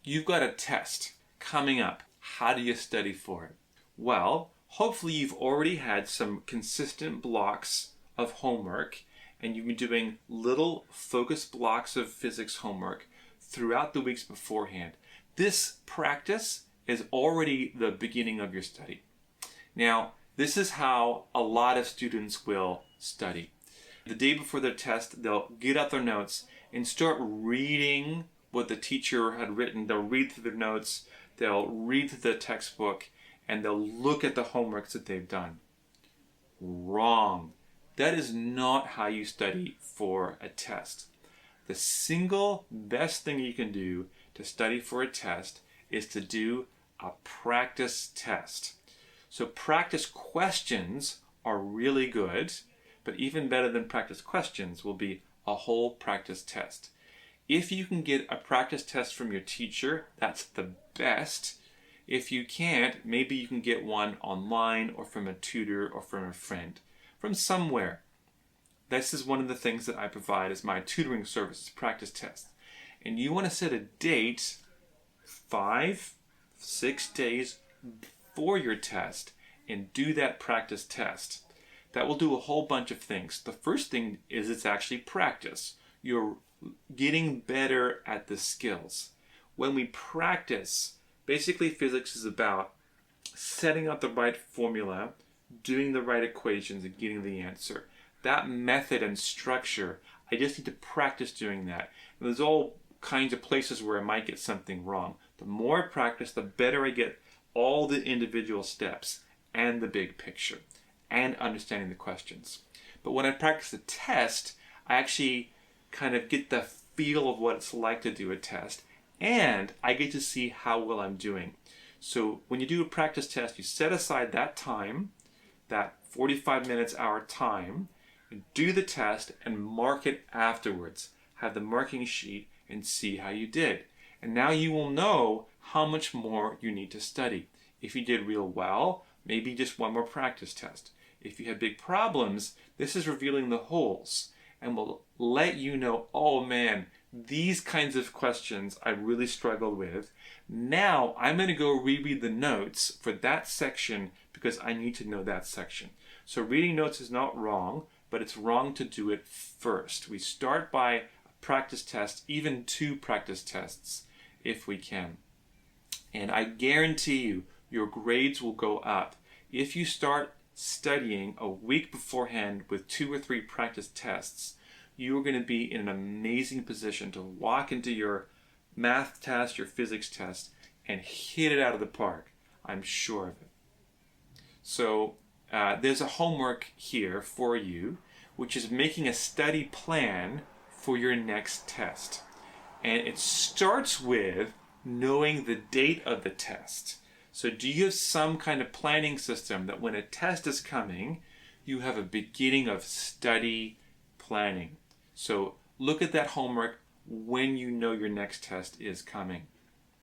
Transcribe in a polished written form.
you've got a test coming up. How do you study for it? Well, hopefully you've already had some consistent blocks of homework and you've been doing little focused blocks of physics homework throughout the weeks beforehand. This practice is already the beginning of your study. Now, this is how a lot of students will study. The day before their test, they'll get out their notes and start reading what the teacher had written. They'll read through their notes, they'll read through the textbook, and they'll look at the homeworks that they've done. Wrong. That is not how you study for a test. The single best thing you can do to study for a test is to do a practice test. So practice questions are really good, but even better than practice questions will be a whole practice test. If you can get a practice test from your teacher, that's the best. If you can't, maybe you can get one online or from a tutor or from a friend, from somewhere. This is one of the things that I provide as my tutoring service, practice tests. And you want to set a date 5-6 days before your test and do that practice test. That will do a whole bunch of things. The first thing is it's actually practice. You're getting better at the skills. When we practice, basically physics is about setting up the right formula, doing the right equations, and getting the answer. That method and structure, I just need to practice doing that. And there's all kinds of places where I might get something wrong. The more I practice, the better I get all the individual steps and the big picture and understanding the questions. But when I practice the test, I actually kind of get the feel of what it's like to do a test, and I get to see how well I'm doing. So when you do a practice test, you set aside that time, that 45 minutes hour time, and do the test and mark it afterwards. Have the marking sheet and see how you did. And now you will know how much more you need to study. If you did real well, maybe just one more practice test. If you had big problems, this is revealing the holes and will let you know, oh man, these kinds of questions I really struggled with. Now I'm going to go reread the notes for that section because I need to know that section. So reading notes is not wrong, but it's wrong to do it first. We start by a practice test, even 2 practice tests if we can. And I guarantee you, your grades will go up. If you start studying a week beforehand with 2 or 3 practice tests, you are going to be in an amazing position to walk into your math test, your physics test, and hit it out of the park. I'm sure of it. So there's a homework here for you, which is making a study plan for your next test. And it starts with knowing the date of the test. So do you have some kind of planning system that when a test is coming, you have a beginning of study planning? So look at that homework when you know your next test is coming.